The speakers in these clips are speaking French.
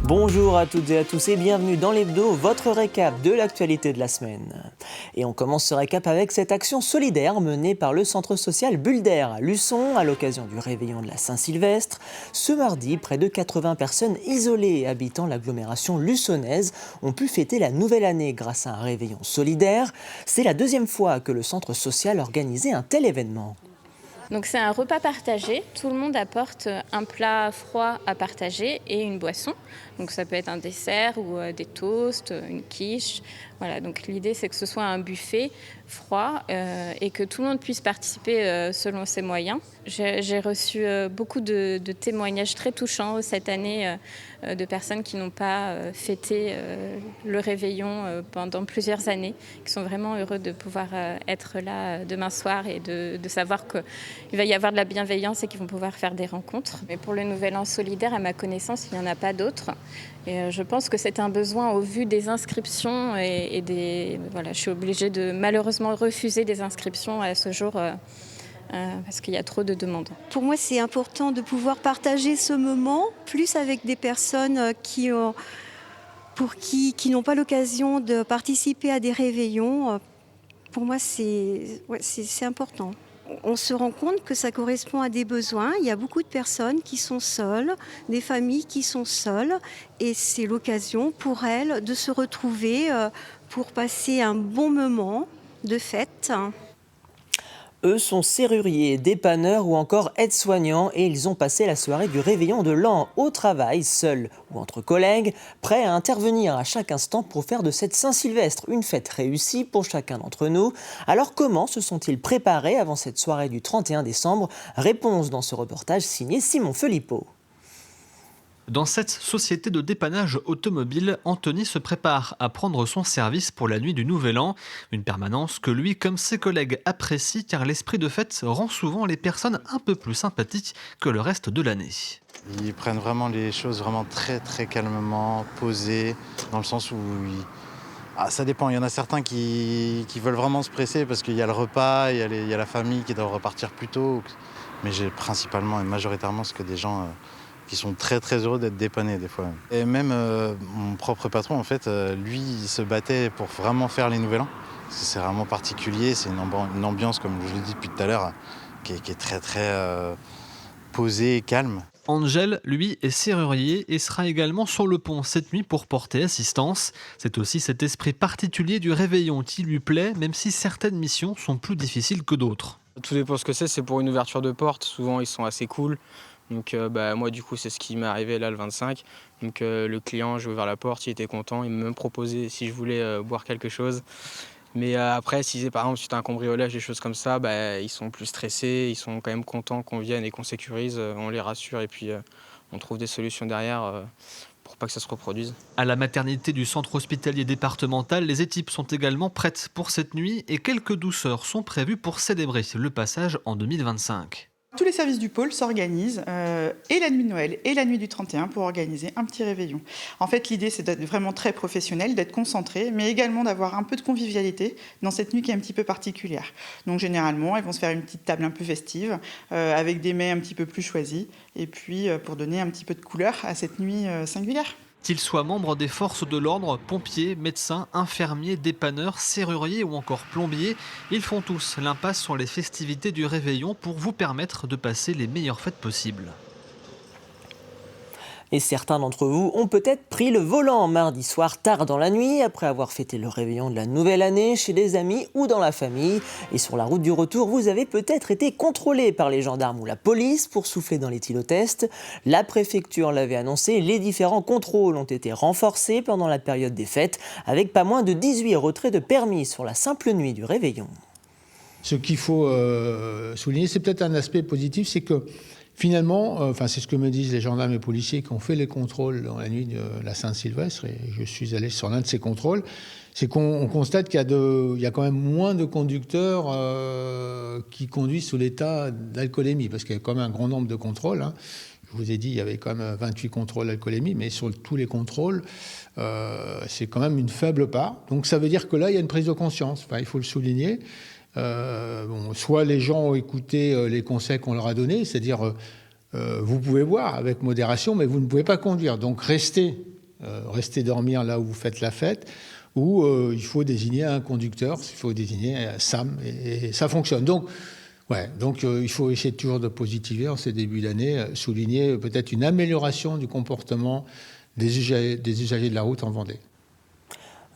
Bonjour à toutes et à tous et bienvenue dans l'Hebdo, votre récap de l'actualité de la semaine. Et on commence ce récap avec cette action solidaire menée par le centre social Bulder à Luçon à l'occasion du réveillon de la Saint-Sylvestre. Ce mardi, près de 80 personnes isolées habitant l'agglomération luçonnaise ont pu fêter la nouvelle année grâce à un réveillon solidaire. C'est la deuxième fois que le centre social organisait un tel événement. Donc c'est un repas partagé, tout le monde apporte un plat froid à partager et une boisson. Donc ça peut être un dessert ou des toasts, une quiche. Voilà, donc l'idée c'est que ce soit un buffet froid et que tout le monde puisse participer selon ses moyens. J'ai reçu beaucoup de témoignages très touchants cette année de personnes qui n'ont pas fêté le réveillon pendant plusieurs années, qui sont vraiment heureux de pouvoir être là demain soir et de savoir qu'il va y avoir de la bienveillance et qu'ils vont pouvoir faire des rencontres. Mais pour le Nouvel An solidaire, à ma connaissance, il n'y en a pas d'autres. Et je pense que c'est un besoin au vu des inscriptions et des... Voilà, je suis obligée de malheureusement refuser des inscriptions à ce jour parce qu'il y a trop de demandes. Pour moi, c'est important de pouvoir partager ce moment, plus avec des personnes qui n'ont pas l'occasion de participer à des réveillons. Pour moi, c'est important. On se rend compte que ça correspond à des besoins. Il y a beaucoup de personnes qui sont seules, des familles qui sont seules, et c'est l'occasion pour elles de se retrouver pour passer un bon moment de fête. Eux sont serruriers, dépanneurs ou encore aides-soignants et ils ont passé la soirée du réveillon de l'an au travail, seuls ou entre collègues, prêts à intervenir à chaque instant pour faire de cette Saint-Sylvestre une fête réussie pour chacun d'entre nous. Alors comment se sont-ils préparés avant cette soirée du 31 décembre? Réponse dans ce reportage signé Simon Philippot. Dans cette société de dépannage automobile, Anthony se prépare à prendre son service pour la nuit du Nouvel An. Une permanence que lui, comme ses collègues, apprécient car l'esprit de fête rend souvent les personnes un peu plus sympathiques que le reste de l'année. Ils prennent vraiment les choses vraiment très très calmement, posées, dans le sens où ça dépend. Il y en a certains qui veulent vraiment se presser parce qu'il y a le repas, il y a la famille qui doit repartir plus tôt. Mais j'ai principalement et majoritairement ce que des gens... qui sont très très heureux d'être dépannés des fois. Et même mon propre patron, en fait, lui, il se battait pour vraiment faire les Nouvel An. Parce que c'est vraiment particulier, c'est une ambiance, comme je l'ai dit depuis tout à l'heure, qui est très très posée et calme. Angel, lui, est serrurier et sera également sur le pont cette nuit pour porter assistance. C'est aussi cet esprit particulier du réveillon qui lui plaît, même si certaines missions sont plus difficiles que d'autres. Tout dépend ce que c'est pour une ouverture de porte, souvent ils sont assez cool. Donc moi du coup c'est ce qui m'est arrivé là le 25. Donc le client, j'ai ouvert la porte, il était content, il m'a même proposé si je voulais boire quelque chose. Mais après si c'est par exemple suite à un cambriolage, des choses comme ça, ils sont plus stressés, ils sont quand même contents qu'on vienne et qu'on sécurise, on les rassure et puis on trouve des solutions derrière pour pas que ça se reproduise. À la maternité du centre hospitalier départemental, les équipes sont également prêtes pour cette nuit et quelques douceurs sont prévues pour célébrer le passage en 2025. Tous les services du pôle s'organisent et la nuit de Noël et la nuit du 31 pour organiser un petit réveillon. En fait, l'idée, c'est d'être vraiment très professionnel, d'être concentré, mais également d'avoir un peu de convivialité dans cette nuit qui est un petit peu particulière. Donc généralement, ils vont se faire une petite table un peu festive, avec des mets un petit peu plus choisis, et puis pour donner un petit peu de couleur à cette nuit singulière. Qu'ils soient membres des forces de l'ordre, pompiers, médecins, infirmiers, dépanneurs, serruriers ou encore plombiers, ils font tous l'impasse sur les festivités du réveillon pour vous permettre de passer les meilleures fêtes possibles. Et certains d'entre vous ont peut-être pris le volant mardi soir tard dans la nuit après avoir fêté le réveillon de la nouvelle année chez des amis ou dans la famille. Et sur la route du retour, vous avez peut-être été contrôlé par les gendarmes ou la police pour souffler dans l'éthylotest. La préfecture l'avait annoncé, les différents contrôles ont été renforcés pendant la période des fêtes avec pas moins de 18 retraits de permis sur la simple nuit du réveillon. Ce qu'il faut souligner, c'est peut-être un aspect positif, c'est que finalement, c'est ce que me disent les gendarmes et policiers qui ont fait les contrôles dans la nuit de la Saint-Sylvestre, et je suis allé sur l'un de ces contrôles, c'est qu'on constate qu'il y a quand même moins de conducteurs qui conduisent sous l'état d'alcoolémie, parce qu'il y a quand même un grand nombre de contrôles. Hein. Je vous ai dit, il y avait quand même 28 contrôles d'alcoolémie, mais sur tous les contrôles, c'est quand même une faible part. Donc ça veut dire que là, il y a une prise de conscience, il faut le souligner. Soit les gens ont écouté les conseils qu'on leur a donnés, c'est-à-dire vous pouvez boire avec modération, mais vous ne pouvez pas conduire. Donc restez rester dormir là où vous faites la fête, ou il faut désigner un conducteur, il faut désigner Sam, et ça fonctionne. Donc il faut essayer toujours de positiver en ces débuts d'année, souligner peut-être une amélioration du comportement des usagers de la route en Vendée.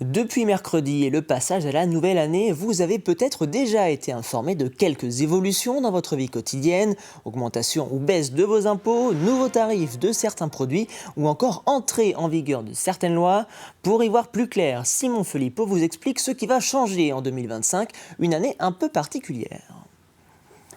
Depuis mercredi et le passage à la nouvelle année, vous avez peut-être déjà été informé de quelques évolutions dans votre vie quotidienne, augmentation ou baisse de vos impôts, nouveaux tarifs de certains produits ou encore entrée en vigueur de certaines lois. Pour y voir plus clair, Simon Philippot vous explique ce qui va changer en 2025, une année un peu particulière.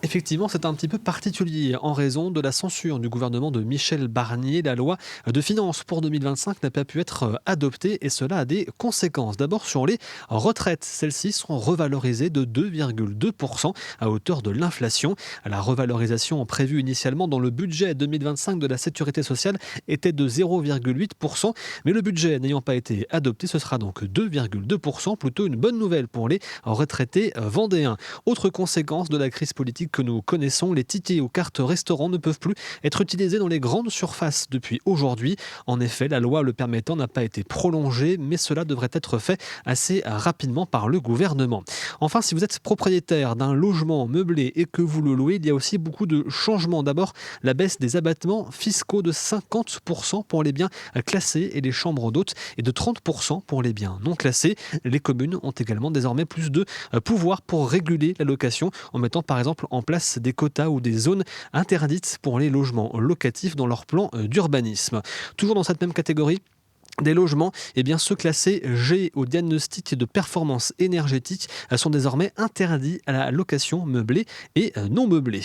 Effectivement, c'est un petit peu particulier en raison de la censure du gouvernement de Michel Barnier. La loi de finances pour 2025 n'a pas pu être adoptée et cela a des conséquences. D'abord sur les retraites. Celles-ci sont revalorisées de 2,2% à hauteur de l'inflation. La revalorisation prévue initialement dans le budget 2025 de la sécurité sociale était de 0,8%. Mais le budget n'ayant pas été adopté, ce sera donc 2,2%. Plutôt une bonne nouvelle pour les retraités vendéens. Autre conséquence de la crise politique que nous connaissons, les tickets ou cartes restaurants ne peuvent plus être utilisés dans les grandes surfaces depuis aujourd'hui. En effet, la loi le permettant n'a pas été prolongée, mais cela devrait être fait assez rapidement par le gouvernement. Enfin, si vous êtes propriétaire d'un logement meublé et que vous le louez, il y a aussi beaucoup de changements. D'abord, la baisse des abattements fiscaux de 50% pour les biens classés et les chambres d'hôtes et de 30% pour les biens non classés. Les communes ont également désormais plus de pouvoir pour réguler la location en mettant par exemple en place des quotas ou des zones interdites pour les logements locatifs dans leur plan d'urbanisme. Toujours dans cette même catégorie, des logements, ceux classés G au diagnostic de performance énergétique sont désormais interdits à la location meublée et non meublée.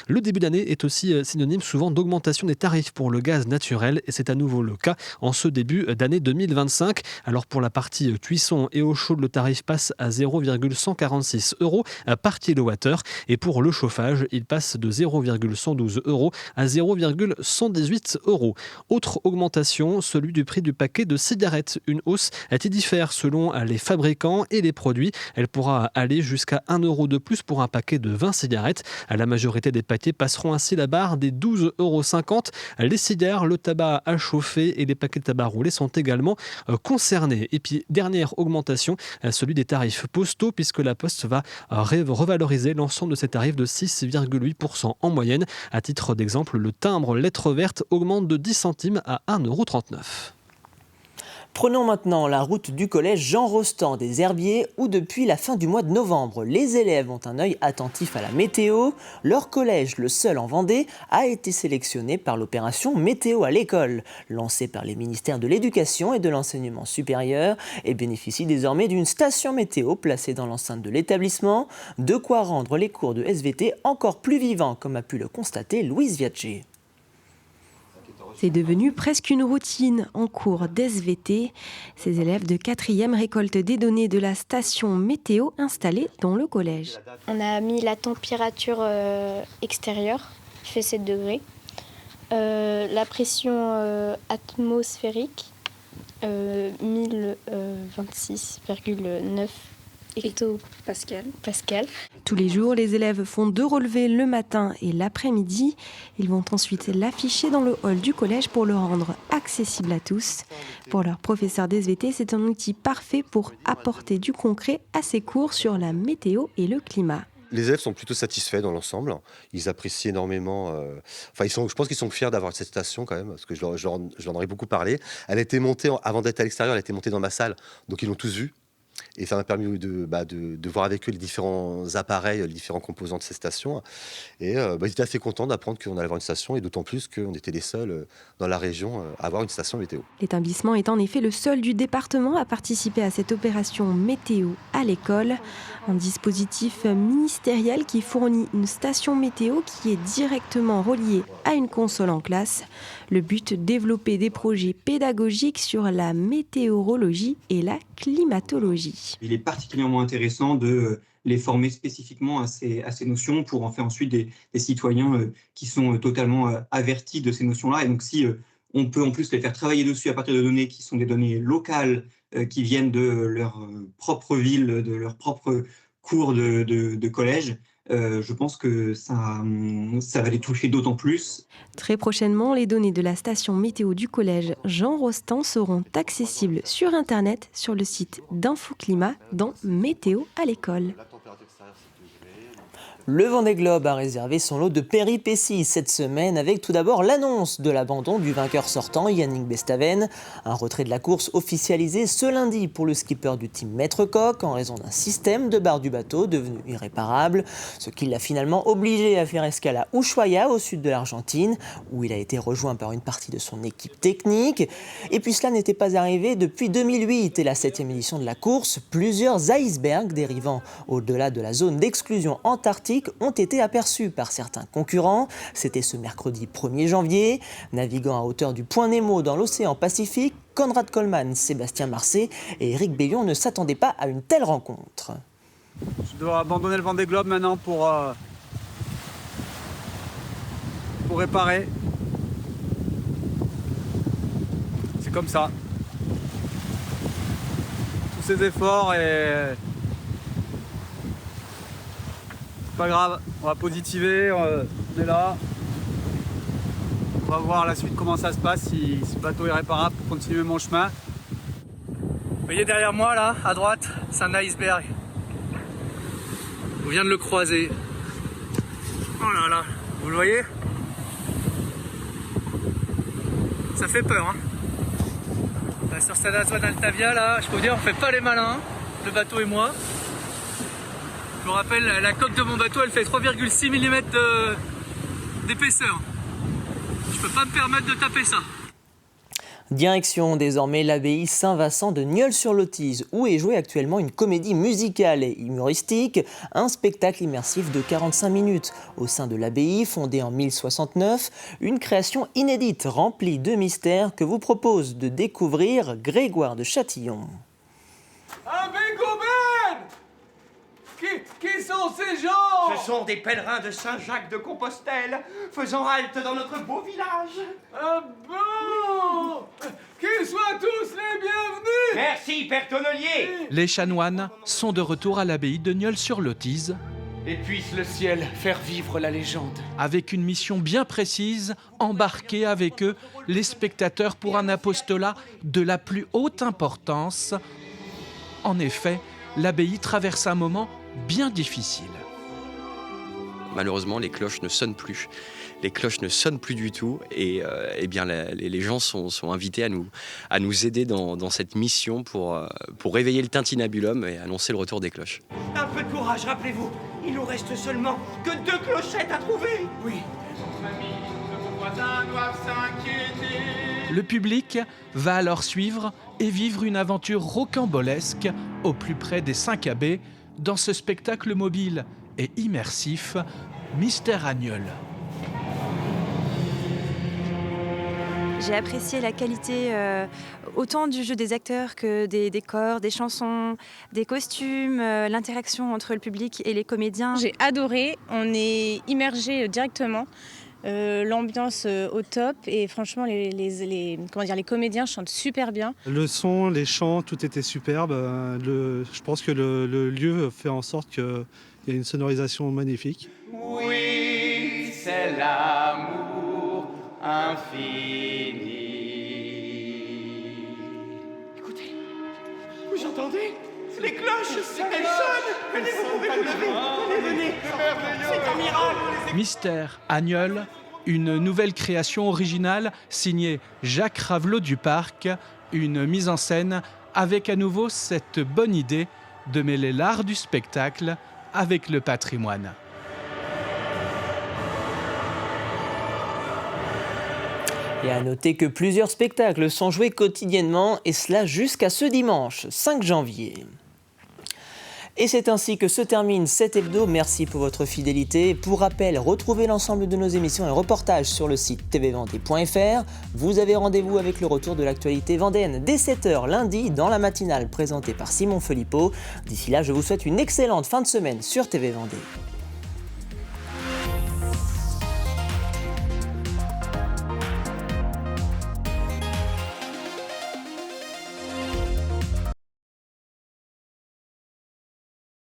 Le début d'année est aussi synonyme souvent d'augmentation des tarifs pour le gaz naturel et c'est à nouveau le cas en ce début d'année 2025. Alors pour la partie cuisson et eau chaude, le tarif passe à 0,146 € par kilowattheure et pour le chauffage, il passe de 0,112 € à 0,118 €. Autre augmentation, celui du prix du paquet de cigarettes. Une hausse qui diffère selon les fabricants et les produits. Elle pourra aller jusqu'à 1 € de plus pour un paquet de 20 cigarettes. La majorité des paquets passeront ainsi la barre des 12,50 €. Les cigares, le tabac à chauffer et les paquets de tabac roulé sont également concernés. Et puis, dernière augmentation, celui des tarifs postaux, puisque la Poste va revaloriser l'ensemble de ses tarifs de 6,8% en moyenne. À titre d'exemple, le timbre lettre verte augmente de 10 centimes à 1,39 €. Prenons maintenant la route du collège Jean Rostand des Herbiers où depuis la fin du mois de novembre, les élèves ont un œil attentif à la météo. Leur collège, le seul en Vendée, a été sélectionné par l'opération Météo à l'école, lancée par les ministères de l'Éducation et de l'Enseignement supérieur et bénéficie désormais d'une station météo placée dans l'enceinte de l'établissement, de quoi rendre les cours de SVT encore plus vivants, comme a pu le constater Louise Viager. C'est devenu presque une routine en cours d'SVT. Ces élèves de 4e récoltent des données de la station météo installée dans le collège. On a mis la température extérieure, qui fait 7 degrés, la pression atmosphérique, 1026,9 hectopascal. Tous les jours, les élèves font 2 relevés le matin et l'après-midi. Ils vont ensuite l'afficher dans le hall du collège pour le rendre accessible à tous. Pour leur professeur d'SVT, c'est un outil parfait pour apporter du concret à ces cours sur la météo et le climat. Les élèves sont plutôt satisfaits dans l'ensemble. Ils apprécient énormément. Je pense qu'ils sont fiers d'avoir cette station quand même, parce que je leur en ai beaucoup parlé. Elle a été montée, avant d'être à l'extérieur, elle a été montée dans ma salle, donc ils l'ont tous vue. Et ça m'a permis de voir avec eux les différents appareils, les différents composants de ces stations. Et ils étaient assez contents d'apprendre qu'on allait avoir une station, et d'autant plus qu'on était les seuls dans la région à avoir une station météo. L'établissement est en effet le seul du département à participer à cette opération météo à l'école. Un dispositif ministériel qui fournit une station météo qui est directement reliée à une console en classe. Le but, développer des projets pédagogiques sur la météorologie et la climatologie. Il est particulièrement intéressant de les former spécifiquement à ces notions pour en faire ensuite des citoyens qui sont totalement avertis de ces notions-là. Et donc si on peut en plus les faire travailler dessus à partir de données qui sont des données locales, qui viennent de leur propre ville, de leur propre cours de collège, je pense que ça va les toucher d'autant plus. Très prochainement, les données de la station météo du collège Jean Rostand seront accessibles sur Internet sur le site d'Infoclimat dans Météo à l'école. Le Vendée Globe a réservé son lot de péripéties cette semaine avec tout d'abord l'annonce de l'abandon du vainqueur sortant Yannick Bestaven. Un retrait de la course officialisé ce lundi pour le skipper du team Maître Coq en raison d'un système de barre du bateau devenu irréparable, ce qui l'a finalement obligé à faire escale à Ushuaia au sud de l'Argentine où il a été rejoint par une partie de son équipe technique. Et puis cela n'était pas arrivé depuis 2008 et la 7e édition de la course. Plusieurs icebergs dérivant au-delà de la zone d'exclusion antarctique ont été aperçus par certains concurrents. C'était ce mercredi 1er janvier. Naviguant à hauteur du Point Nemo dans l'océan Pacifique, Conrad Coleman, Sébastien Marcet et Éric Bellion ne s'attendaient pas à une telle rencontre. Je dois abandonner le Vendée Globe maintenant pour réparer. C'est comme ça. Tous ces efforts et... pas grave, on va positiver, on est là. On va voir la suite comment ça se passe, si ce bateau est réparable pour continuer mon chemin. Vous voyez derrière moi là, à droite, c'est un iceberg. On vient de le croiser. Oh là là, vous le voyez? Ça fait peur, hein. Là, sur Sanazwan Altavia, là, je peux vous dire, on fait pas les malins, le bateau et moi. Je me rappelle, la coque de mon bateau, elle fait 3,6 mm d'épaisseur. Je peux pas me permettre de taper ça. Direction désormais l'abbaye Saint-Vincent de Nieul-sur-Lotise, où est jouée actuellement une comédie musicale et humoristique, un spectacle immersif de 45 minutes. Au sein de l'abbaye, fondée en 1069, une création inédite remplie de mystères que vous propose de découvrir Grégoire de Châtillon. Qui sont ces gens? Ce sont des pèlerins de Saint-Jacques de Compostelle, faisant halte dans notre beau village. Ah bon? Qu'ils soient tous les bienvenus! Merci, Père Tonnelier! Les chanoines sont de retour à l'abbaye de Nieul-sur-Lotise. Et puisse le ciel faire vivre la légende. Avec une mission bien précise, embarquer avec eux les spectateurs pour un apostolat de la plus haute importance. En effet, l'abbaye traverse un moment bien difficile. Malheureusement, les cloches ne sonnent plus. Les cloches ne sonnent plus du tout et bien, les gens sont invités à nous aider dans cette mission pour réveiller le tintinabulum et annoncer le retour des cloches. Un peu de courage, rappelez-vous, il nous reste seulement que 2 clochettes à trouver. Oui. Nos voisins doivent s'inquiéter. Le public va alors suivre et vivre une aventure rocambolesque au plus près des 5 abbés dans ce spectacle mobile et immersif, Mystère à Nieul. J'ai apprécié la qualité autant du jeu des acteurs que des décors, des chansons, des costumes, l'interaction entre le public et les comédiens. J'ai adoré, on est immergé directement. L'ambiance au top et franchement les comédiens chantent super bien. Le son, les chants, tout était superbe. Je pense que le lieu fait en sorte qu'il y a une sonorisation magnifique. Oui, c'est l'amour infini. Écoutez, vous entendez? Les cloches, elles sonnent. Venez, vous pouvez vous lever. Venez, c'est un miracle. Mystère à Nieul, une nouvelle création originale signée Jacques Ravelot du Parc, une mise en scène avec à nouveau cette bonne idée de mêler l'art du spectacle avec le patrimoine. Et à noter que plusieurs spectacles sont joués quotidiennement, et cela jusqu'à ce dimanche, 5 janvier. Et c'est ainsi que se termine cet hebdo. Merci pour votre fidélité. Pour rappel, retrouvez l'ensemble de nos émissions et reportages sur le site tvvendée.fr. Vous avez rendez-vous avec le retour de l'actualité vendéenne dès 7h lundi dans la matinale présentée par Simon Felipeau. D'ici là, je vous souhaite une excellente fin de semaine sur TV Vendée.